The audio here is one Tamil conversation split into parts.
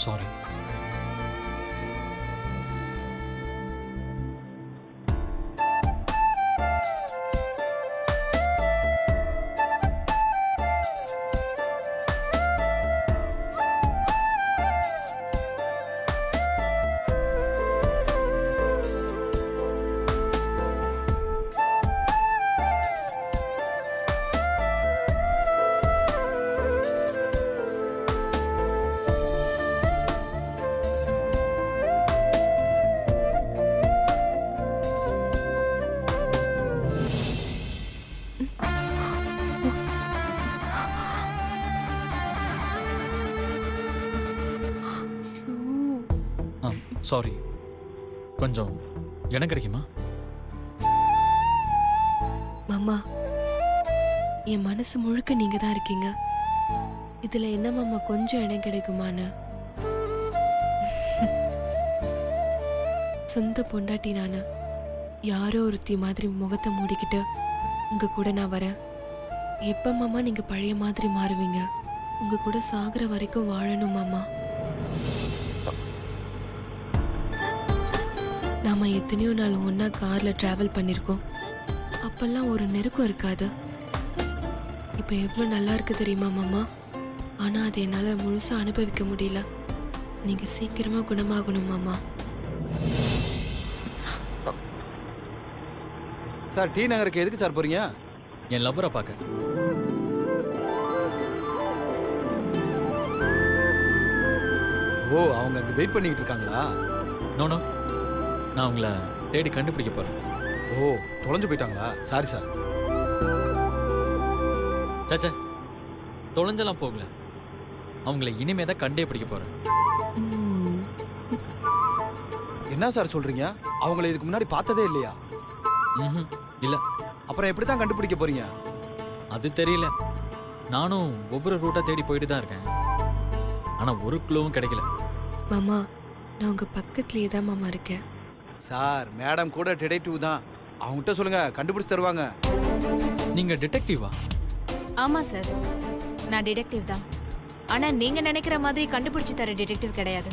சாரி. சாரி. கொஞ்சம் இடம் கிடைக்குமா? மாமா, என் மனசு முழுக்க நீங்க தான் இருக்கீங்க. இதுல என்ன மாமா கொஞ்சம் இடம் கிடைக்குமான்னு? சொந்த பொண்டாட்டி நானு. யாரோ ஒருத்தி மாதிரி முகத்தை மூடிக்கிட்டு உங்க கூட நான் வரேன். எப்ப மாமா நீங்க பழைய மாதிரி மாறுவீங்க? உங்க கூட சாகுற வரைக்கும் வாழணும் மாமா. நாம எத்தனையோ நாள் ஒன்னா கார்ல டிராவல் பண்ணிருக்கோம். அப்பெல்லாம் ஒரு நெருக்கம் இருக்காது. இப்ப எவ்வளவு நல்லா இருக்கு தெரியுமா மாமா? ஆனா அதை என்னால முழுசா அனுபவிக்க முடியல. நீங்க சீக்கிரமா குணமாகணும் மாமா. சார், டி நகருக்கு எதுக்கு சார் போறீங்க? என் லவ்வரை பார்க்க. ஓ, அவங்க அங்க வெயிட் பண்ணிக்கிட்டு இருக்காங்களா? நோ, நான் உங்களை தேடி கண்டுபிடிக்க போறேன். ஓ, தொலைஞ்சு போயிட்டாங்களா? Sorry sir. சாச்சா, தொலைஞ்செல்லாம் போகல. அவங்கள இனிமே தான் கண்டே பிடிக்க போறேன். என்ன சார் சொல்றீங்க? அவங்கள இதுக்கு முன்னாடி பார்த்ததே இல்லையா? இல்ல. அப்புறம் எப்படி தான் கண்டுபிடிக்க போறீங்க? அது தெரியல. நானும் ஒவ்வொரு ரூட்டா தேடி போயிட்டு தான் இருக்கேன். ஆனா ஒரு க்ளூவும் கிடைக்கல. மாமா, நான் உங்க பக்கத்துலயே தான் மாமா இருக்கேன். சார், மேடம் கூட டிடெக்டிவ் தான். அவங்ககிட்ட சொல்லுங்க, கண்டுபிடிச்சு தருவாங்க. நீங்க டிடெக்டிவா? ஆமா சார், நான் டிடெக்டிவ் தான். ஆனா நீங்க நினைக்கிற மாதிரி கண்டுபிடிச்சு தர டிடெக்டிவ் கிடையாது.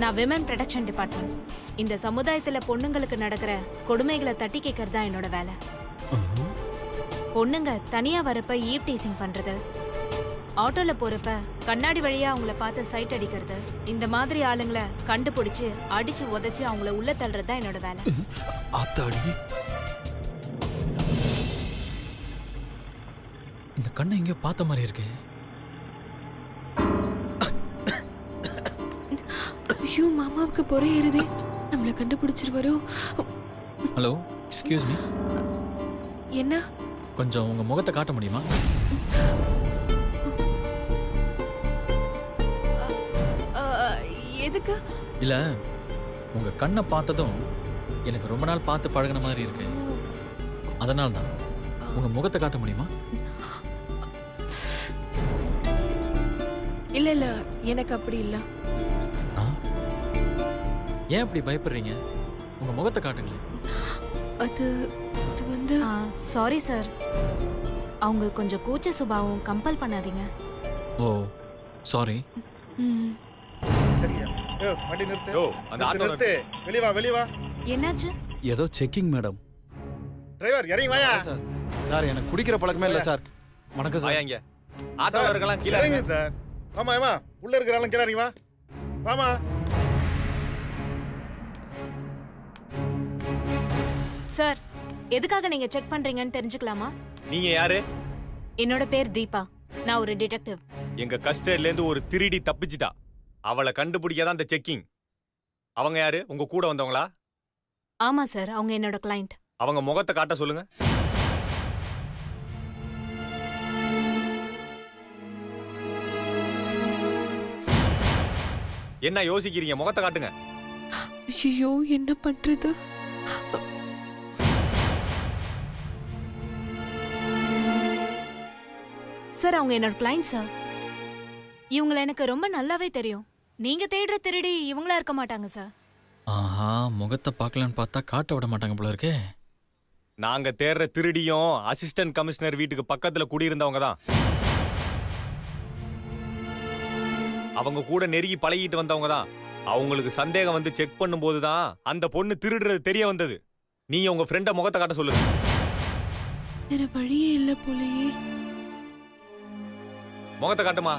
நான் விமன் ப்ரொடெக்ஷன் டிபார்ட்மெண்ட். இந்த சமுதாயத்துல பொண்ணுங்களுக்கு நடக்கிற கொடுமைகளை தட்டி கேட்கறது தான் என்னோட வேலை. பொண்ணுங்க தனியா வரப்ப ஈவ் டீசிங் பண்றது, ஆட்டோல போறப்ப கண்ணாடி வழியா அவங்கள பார்த்து சைட் அடிக்கிறது, இந்த மாதிரி ஆளுங்களை கண்டுபிடிச்சு அடிச்சு உதைச்சு அவங்கள உள்ள தள்ளுறது தான் என்னோட வேலை. இந்த கண்ணை எங்கேயோ பார்த்த மாதிரி இருக்கு. ஐயோ, மாமாவுக்கு பொறை ஏறுதே. நம்மள கண்டுபிடிச்சிருவாரோ? Hello, excuse me. என்ன? கொஞ்சம் உங்க முகத்தை காட்ட முடியுமா? எதுக்கு? இல்ல, உங்க கண்ணை பார்த்ததும் எனக்கு ரொம்ப நாள் பார்த்து பழகின மாதிரி இருக்கு. அதனால தான். உங்க முகத்தை காட்ட முடியுமா? இல்ல இல்ல, எனக்கு அப்படி இல்ல. ஏன் அப்படி பயப்படுறீங்க? உங்க முகத்தை காட்டுங்களேன். அது வந்து சாரி சார், அவங்க கொஞ்சம் கூச்ச சுபாவம், கம்பல் பண்ணாதீங்க. ஓ, சாரி. வண்டி நிறுத்து. அந்த ஆட்டோ நிறுத்து. வெளிய வா. என்னாச்சு? ஏதோ செக்கிங் மேடம். டிரைவர் இறங்கி வாயா. சார், சார், எனக்கு குடிக்கிற பழக்கமே இல்ல சார். வணக்கம் சார். வாங்க. ஆட்டோல இருக்கலாம் கீழ இறங்க சார். ஆமா, உள்ள இருக்கறவங்க கீழ இறங்கி வா. வாமா. சார், எதுக்காக நீங்க செக் பண்றீங்கன்னு தெரிஞ்சுக்கலாமா? நீங்க யாரு? என்னோட பேர் தீபா. நான் ஒரு டிடெக்டிவ். எங்க கஸ்டடில இருந்து ஒரு திருடி தப்பிச்சிட்டா. அவளை கண்டுபிடிக்கதான் இந்த செக்கிங். அவங்க யாரு? உங்க கூட வந்தவங்களா? ஆமா சார், அவங்க என்னோட கிளையண்ட். அவங்க முகத்தை காட்ட சொல்லுங்க. என்ன யோசிக்கிறீங்க? முகத்தை காட்டுங்க. ஐயோ, என்ன பண்றது? சார், அவங்க என்னோட கிளையண்ட் சார். இவங்களை எனக்கு ரொம்ப நல்லாவே தெரியும். நீங்க தேடுற திருடி இவங்களா இருக்க மாட்டாங்க சார். ஆஹா, முகத்தை பார்க்கலான்னு பார்த்தா காட்ட விட மாட்டாங்க போல இருக்கே. நாங்க தேடுற திருடியும் அசிஸ்டன்ட் கமிஷனர் வீட்டுக்கு பக்கத்துல குடியிருந்தவங்க தான். அவங்க கூட நெருங்கி பழகிட்டு வந்தவங்க தான். அவங்களுக்கு சந்தேகம் வந்து செக் பண்ணும்போது தான் அந்த பொண்ணு திருடுறது தெரிய வந்தது. நீங்க உங்க ஃப்ரெண்ட முகத்தை காட்ட சொல்லுங்க. வேற வழியே இல்ல போலயே. முகத்தை காட்டுமா.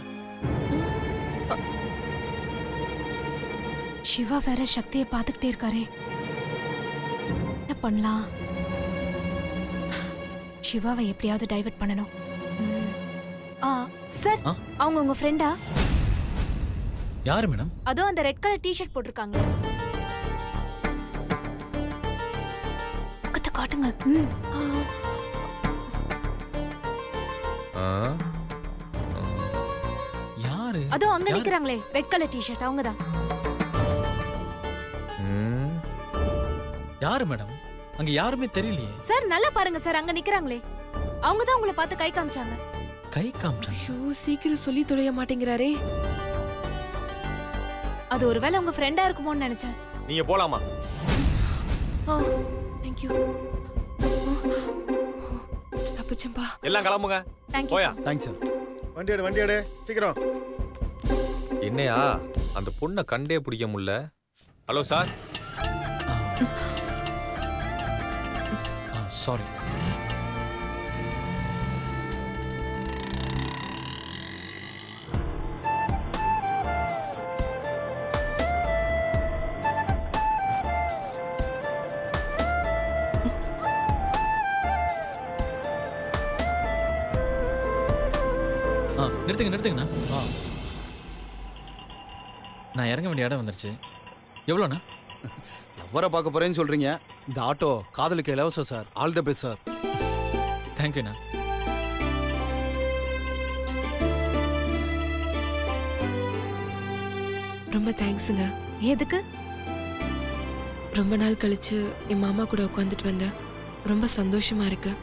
சிவா வேற சக்தியை பார்த்துக்கிட்டே இருக்காரே, என்ன பண்ணலாம்? சிவாவை எப்படியாவது டைவர்ட் பண்ணணும். சார், ஆ? அவங்க உங்க ஃப்ரெண்டா? யாரு மேடம்? அதோ அந்த ரெட் கலர் டிஷர்ட் போட்டிருக்காங்க. முகத்தை காட்டுங்க. யாரு? அதோ அங்க நிக்கிறாங்களே ரெட் கலர் டிஷர்ட், அவங்கதான். யாரு மேடம்? அங்க யாருமே தெரியலையே. சார் நல்லா பாருங்க சார், அங்க நிக்கிறாங்களே அவங்கதான் உங்களை பார்த்து கை காமிச்சாங்க. கை காமிச்சாங்க. ஷூ சீக்கிரம் சொல்லி தொலைய மாட்டேங்கிறாரே. அது ஒருவேளை உங்க ஃப்ரெண்டா இருக்குமோன்னு நினைச்சேன். நீங்க போலாமா? தேங்க்யூ. அப்பச்சம்பா. எல்லாம் கிளம்புங்க. தேங்க்யூ. போயா. Thanks sir. வண்டி எடு சீக்கிரம். என்னையா அந்த பொண்ணை கண்டே பிடிக்க முடியல. Hello sir. சாரி. நிறுத்துங்கண்ணா. நான் இறங்க வேண்டிய இடம் வந்துருச்சு. எவ்வளோண்ணா? எவரை பார்க்க போறேன்னு சொல்றீங்க? இந்த ஆட்டோ காதலுக்கு இலவசம் sir. All the best sir. தேங்க்யூண்ணா. ரொம்ப தேங்க்ஸுங்க. எதுக்கு? ரொம்ப நாள் கழிச்சு என் மாமா கூட உட்காந்துட்டு வந்தேன். ரொம்ப சந்தோஷமா இருக்கு.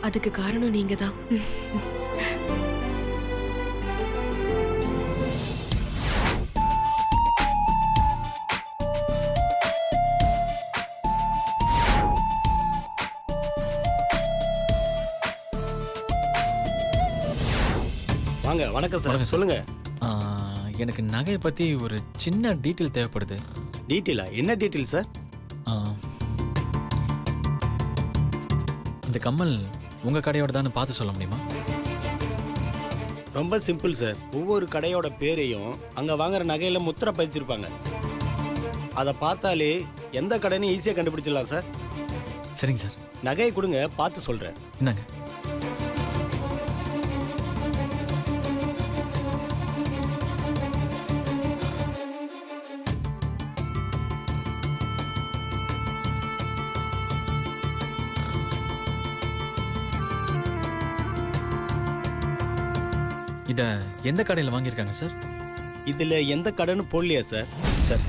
அதுக்கு காரணம் நீங்க தான். வாங்க. வணக்கம் சார். வணக்கம் சார். சொல்லுங்க. எனக்கு நகையை பற்றி ஒரு சின்ன டீட்டெயில் தேவைப்படுது. டீட்டெயிலா? என்ன டீட்டெயில் சார்? ஆ, இந்த கம்மல் உங்கள் கடையோட தானே பார்த்து சொல்ல முடியுமா? ரொம்ப சிம்பிள் சார். ஒவ்வொரு கடையோட பேரையும் அங்க வாங்குற நகையில முத்திரை பதிச்சிருப்பாங்க. அதை பார்த்தாலே எந்த கடைன்னு ஈஸியாக கண்டுபிடிச்சிடலாம் சார். சரிங்க சார். நகையை கொடுங்க, பார்த்து சொல்றேன். இந்தாங்க. இதை எந்த கடையில் வாங்கியிருக்காங்க சார்? இதுல எந்த கடைன்னு போடலையா சார்? சார்,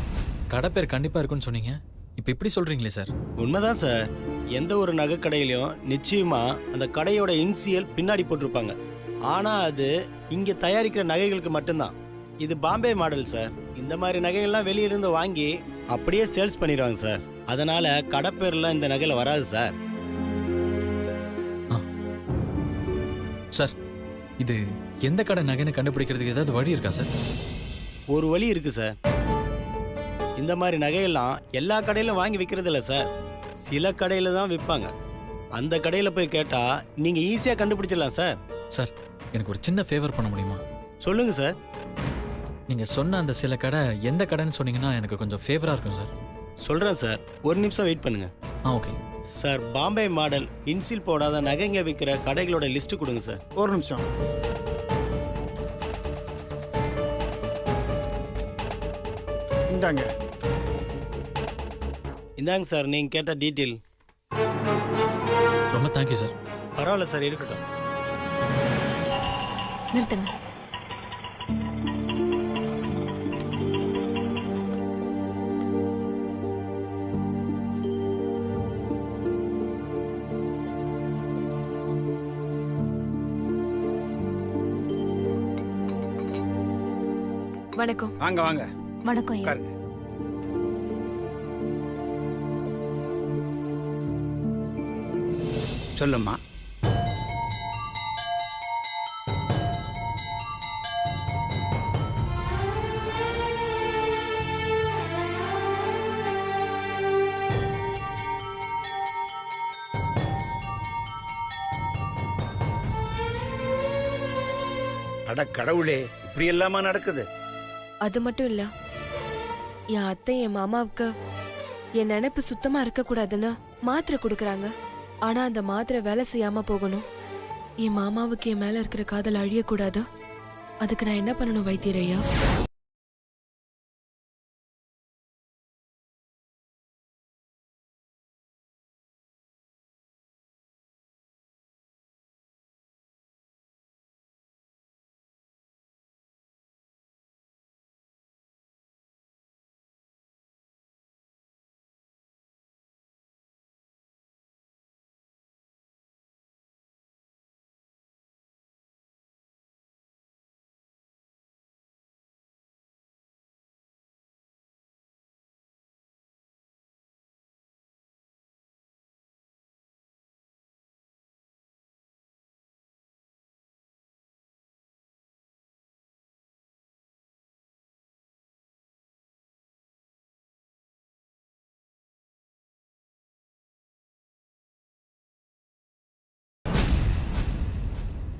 கடை பேர் கண்டிப்பாக இருக்குன்னு சொன்னீங்க. இப்போ இப்படி சொல்கிறீங்களே சார்? உண்மைதான் சார். எந்த ஒரு நகை கடையிலையும் நிச்சயமா அந்த கடையோட இன்சியல் பின்னாடி போட்டிருப்பாங்க. ஆனா அது இங்க தயாரிக்கிற நகைகளுக்கு மட்டும்தான். இது பாம்பே மாடல் சார். இந்த மாதிரி நகைகள்லாம் வெளியிருந்து வாங்கி அப்படியே சேல்ஸ் பண்ணிடுவாங்க சார். அதனால கடை பேர்லாம் இந்த நகையில வராது சார். சார், இது எந்த கடை நகைன்னு கண்டுபிடிக்கிறதுக்கு ஏதாவது வழி இருக்கா சார்? ஒரு வழி இருக்கு சார். இந்த மாதிரி நகையெல்லாம் எல்லா கடையிலும் வாங்கி விற்கிறது இல்லை சார். சில கடையில தான் விற்பாங்க. அந்த கடையில போய் கேட்டா நீங்க ஈஸியா கண்டுபிடிச்சிடலாம் சார். சார், எனக்கு ஒரு சின்ன ஃபேவர் பண்ண முடியுமா? சொல்லுங்க சார். நீங்கள் சொன்ன அந்த சில கடை எந்த கடைன்னு சொன்னீங்கன்னா எனக்கு கொஞ்சம் ஃபேவராக இருக்கும் சார். சொல்றேன் சார். ஒரு நிமிஷம் வெயிட் பண்ணுங்க. Okay sir. பாம்பே மாடல் இன்சில் போடாத நகைங்க விற்கிற கடைகளோட லிஸ்ட் கொடுங்க சார். ஒரு நிமிஷம். இந்தாங்க. இந்தாங்க சார், நீங்க கேட்ட டீட்டெயில். ரொம்ப தேங்க்யூ சார். பரவாயில்ல சார், இருக்கட்டும். நிறுத்துங்க. வணக்கம். வாங்க வாங்க. வணக்கம் ஐயா. உட்காருங்க. சொல்லும்மா. அட கடவுளே, இப்படி எல்லாமா நடக்குது? அது மட்டும் இல்ல, என் அத்தை என் மாமாவுக்கு என் நினைப்பு சுத்தமா இருக்கக்கூடாதுன்னு மாத்திரை கொடுக்கறாங்க. ஆனா அந்த மாத்திரை வேலை செய்யாம போகணும். என் மாமாவுக்கு என் மேல இருக்கிற காதல் அழியக்கூடாது. அதுக்கு நான் என்ன பண்ணணும் வைத்தியரையா?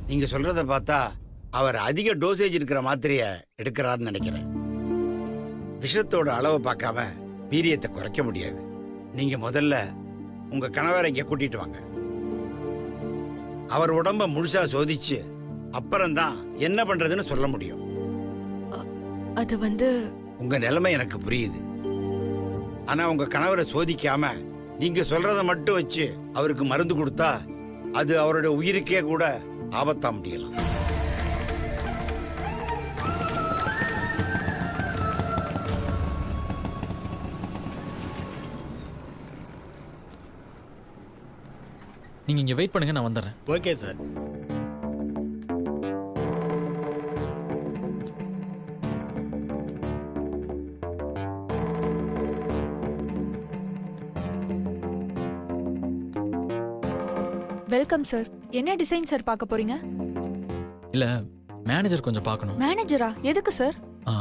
நீங்க சொல்றத பார்த்தா அவர் அதிக டோசேஜ் இருக்கிற மாத்திரைய எடுக்கிறாருன்னு நினைக்கிறேன். விஷத்தோட அளவை பார்க்காம வீரியத்தை குறைக்க முடியாது. நீங்க முதல்ல உங்க கணவரை இங்க கூட்டிட்டு வாங்க. அவர் உடம்ப முழுசா சோதிச்சு அப்புறம்தான் என்ன பண்றதுன்னு சொல்ல முடியும். அது வந்து உங்க நிலைமை எனக்கு புரியுது. ஆனா உங்க கணவரை சோதிக்காம நீங்க சொல்றத மட்டும் வச்சு அவருக்கு மருந்து கொடுத்தா அது அவருடைய உயிருக்கே கூட ஆபத்தா முடியலாம். நீங்க இங்க வெயிட் பண்ணுங்க, நான் வந்துடுறேன். Okay sir. Welcome sir. என்ன டிசைன் சார் பார்க்க போறீங்க? இல்ல, மேனேஜர் கொஞ்சம் பார்க்கணும். மேனேஜரா? எதுக்கு சார்? ஆ,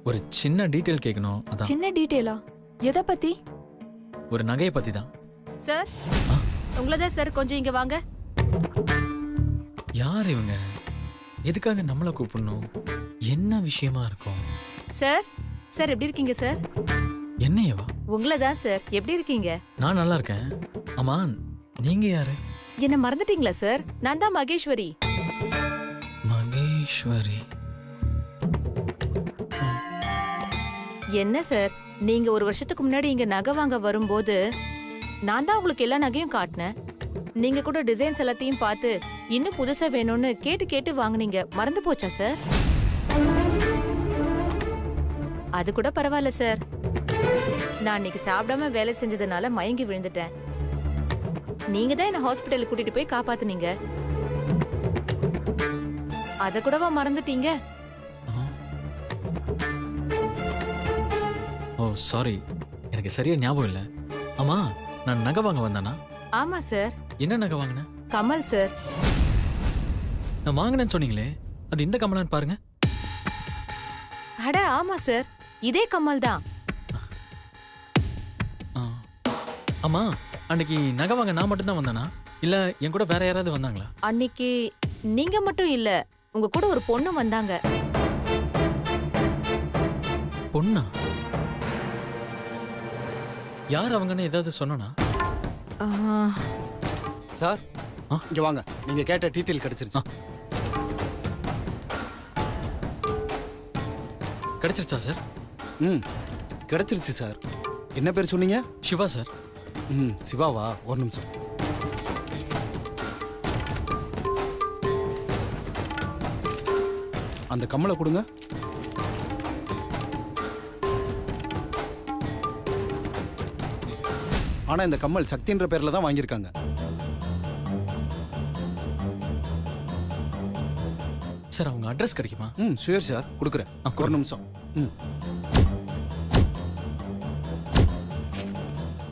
ஒரு சின்ன டீட்டெயில் கேட்கணும். அதான். சின்ன டீடைலா? எதை பத்தி? ஒரு நகையை பத்தி தான். சார் உங்களதான் சார், கொஞ்சம் இங்க வாங்க. யார் இவங்க? எதுக்காக நம்மளை கூப்பிடணும்? என்ன விஷயமா இருக்கும்? சார் சார் எப்படி இருக்கீங்க சார்? என்னையவா? உங்களதான் சார், எப்படி இருக்கீங்க? நான் நல்லா இருக்கேன். ஆமா, நீங்க யாரு? என்ன மறந்துட்டீங்களா சார்? நான் தான் மகேஸ்வரி. மகேஸ்வரி. என்ன சார், நீங்க ஒரு வருஷத்துக்கு முன்னாடி இங்க நகை வாங்க வரும்போது நான் தான் உங்களுக்கு எல்லா நகையும் காட்டினேன். நீங்க கூட டிசைன்ஸ் எல்லாத்தையும் பார்த்து இன்னும் புதுசா வேணும்னு கேட்டு கேட்டு வாங்குனீங்க. மறந்து போச்சா சார்? அது கூட பரவாயில்ல சார். நான் இன்னைக்கு சாப்பிடாம வேலை செஞ்சதுனால மயங்கி விழுந்துட்டேன். நீங்க தான் என்ன ஹாஸ்பிட்டலுக்கு கூட்டிட்டு போய் காப்பாத்துனீங்க. அத கூடவா மறந்துட்டீங்க? ஓ சாரி, எனக்கு சரியா ஞாபகம் இல்ல. ஆமா, நான் நகை வாங்க வந்தானா? ஆமா சார். என்ன நகை வாங்கின? கமல் சார். நான் வாங்கினேன்னு சொன்னீங்களே, அது இந்த கமலான்னு பாருங்க. அட ஆமா சார், இதே கமல் தான். ஆ. ஆமா, அன்னைக்கு நகை வாங்க நான் மட்டும் தான் வந்தானா, இல்ல என் கூட வேற யாராவது வந்தாங்களா? அன்னைக்கு நீங்க மட்டும் இல்ல, உங்க கூட ஒரு பொண்ணு வந்தாங்க. பொண்ணா? யார் அவங்கன்னு ஏதாவது சொன்னா? சார் ஆ? இங்க வாங்க, நீங்க கேட்ட டீட்டெயில் கிடைச்சிருச்சு. கிடைச்சிருச்சா சார்? ம், கிடைச்சிருச்சு சார். என்ன பேர் சொன்னீங்க? சிவா சார். ம், சிவாவா? ஒரு நிமிஷம். அந்த கம்மலை கொடுங்க. ஆனா இந்த கம்மல் சக்தின்ற பேர்ல தான் வாங்கியிருக்காங்க. சார், அவங்க அட்ரஸ் கிடைக்குமா? ம், ஷூர் சார், கொடுக்குறேன். ஆ, ஒரு நிமிஷம். ம்,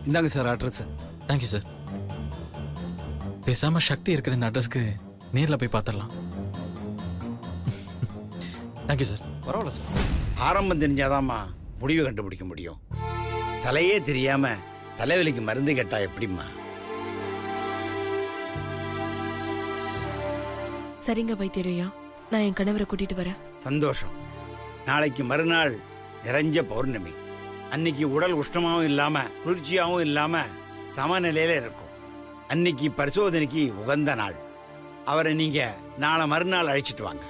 இந்தாங்க சார் அட்ரஸ். Thank you sir. பேசாம சக்தி இருக்கிற இந்த அட்ரஸ்க்கு நேர்ல போய் பார்த்துடலாம். Thank you sir. பரவாயில்ல சார். ஆரம்பம் தெரிஞ்சாதாம்மா முடிவு கண்டுபிடிக்க முடியும். தலையே தெரியாம தலைவலிக்கு மருந்து கேட்டா எப்படிம்மா? சரிங்க வைத்தியரையா, நான் என் கணவரை கூட்டிட்டு வரேன். சந்தோஷம். நாளைக்கு மறுநாள் நிறைஞ்ச பௌர்ணமி. அன்னைக்கு உடல் உஷ்ணமாவும் இல்லாம குளிர்ச்சியாகவும் இல்லாம சமநிலையில இருக்கும். அன்னைக்கு பரிசோதனைக்கு உகந்த நாள். அவரை நீங்க நாளை மறுநாள் அழைச்சிட்டு வாங்க.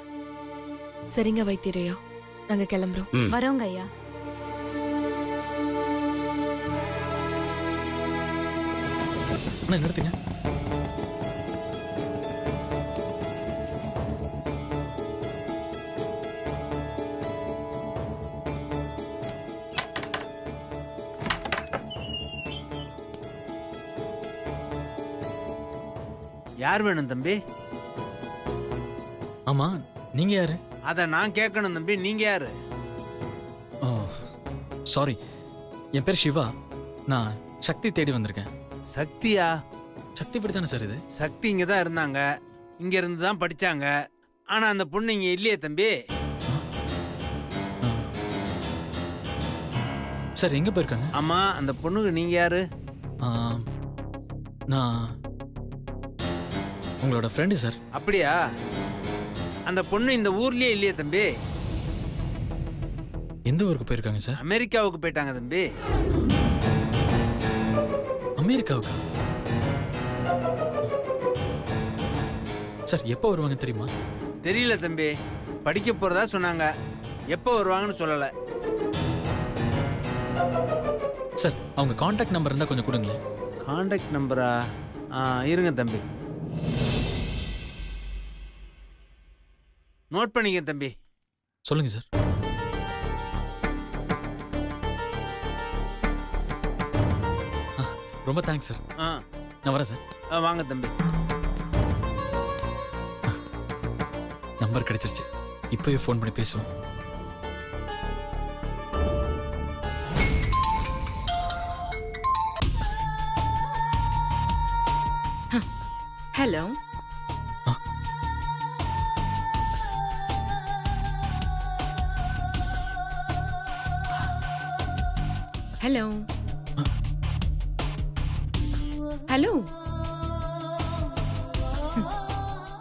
சரிங்க வைத்தியரையா, நாங்க கிளம்புறோம். ம். வரோங்க ஐயா. அண்ணா நிறுத்துங்க. யார் வேணும் தம்பி? ஆமா, நீங்க யாரு? அதை நான் கேட்கணும் தம்பி. நீங்க யாரு? ஓ சாரி, என் பேர் சிவா. நான் சக்தி தேடி வந்திருக்கேன். சக்தியா? சக்தி படி தானே சார் இது? சக்தி இங்க தான் இருந்தாங்க, இங்க இருந்து தான் படிச்சாங்க. ஆனா அந்த பொண்ணு இங்க இல்லையே தம்பி. சார் எங்க போயிருக்காங்க? ஆமா, அந்த பொண்ணுக்கு நீங்க யாரு? ஆ, நான் உங்களோட ஃப்ரெண்டு சார். அப்படியா? அந்த பொண்ணு இந்த ஊர்லயே இல்லையே தம்பி. எந்த ஊருக்கு போயிருக்காங்க சார்? அமெரிக்காவுக்கு போயிட்டாங்க தம்பி. அமெரிக்காவுக்கா? சார் எப்போ வருவாங்க தெரியுமா? தெரியல தம்பி. படிக்க போறதா சொன்னாங்க. எப்போ வருவாங்கன்னு சொல்லல. சார் அவங்க காண்டாக்ட் நம்பர் இருந்தால் கொஞ்சம் கொடுங்களேன். கான்டாக்ட் நம்பரா? இருங்க தம்பி, நோட் பண்ணிக்க தம்பி. சொல்லுங்க சார். ரொம்ப தேங்க்ஸ் சார். ஆ, நான் வரேன் சார். வாங்க தம்பி. நம்பர் கிடைச்சிருச்சு. இப்போயே ஃபோன் பண்ணி பேசுவோம். ஹலோ. ஹலோ. ஹலோ.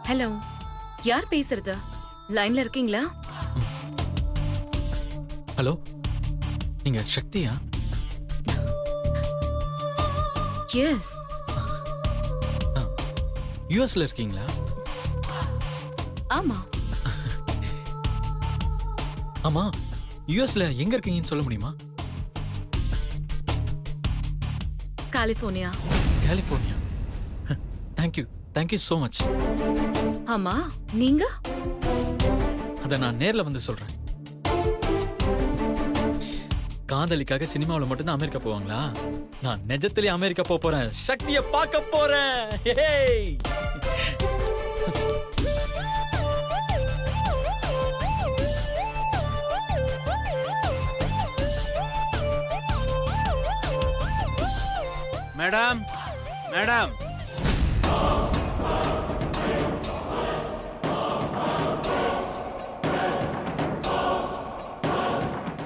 ஹலோ, யார் பேசுறது? லைன்ல இருக்கீங்களா? ஹலோ, நீங்க சக்தியா? எஸ். யூஎஸ்ல இருக்கீங்களா? ஆமா. ஆமா, யூஎஸ்ல எங்க இருக்கீங்கன்னு சொல்ல முடியுமா? California. California. Thank you, thank you so much. ஆமா, நீங்க? அதை நான் நேர்ல வந்து சொல்றேன். காதலிக்காக சினிமாவில் மட்டும்தான் அமெரிக்கா போவாங்களா? நான் நிஜத்திலே அமெரிக்கா போக போறேன். சக்தியை பார்க்க போறேன். ஹேய்! Madam, madam.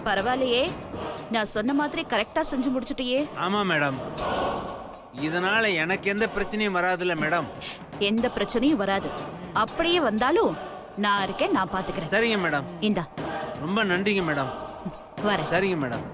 பரவாயில்லையே, நான் சொன்ன மாதிரி கரெக்டா செஞ்சு முடிச்சிட்டியே. ஆமா மேடம், இதனால எனக்கு எந்த பிரச்சனையும் வராதுல்ல மேடம்? எந்த பிரச்சனையும் வராது. அப்படியே வந்தாலும் நான் இருக்கேன், நான் பாத்துக்கிறேன். சரிங்க மேடம். இந்தா ரொம்ப நன்றிங்க மேடம். வரேன். சரிங்க மேடம்.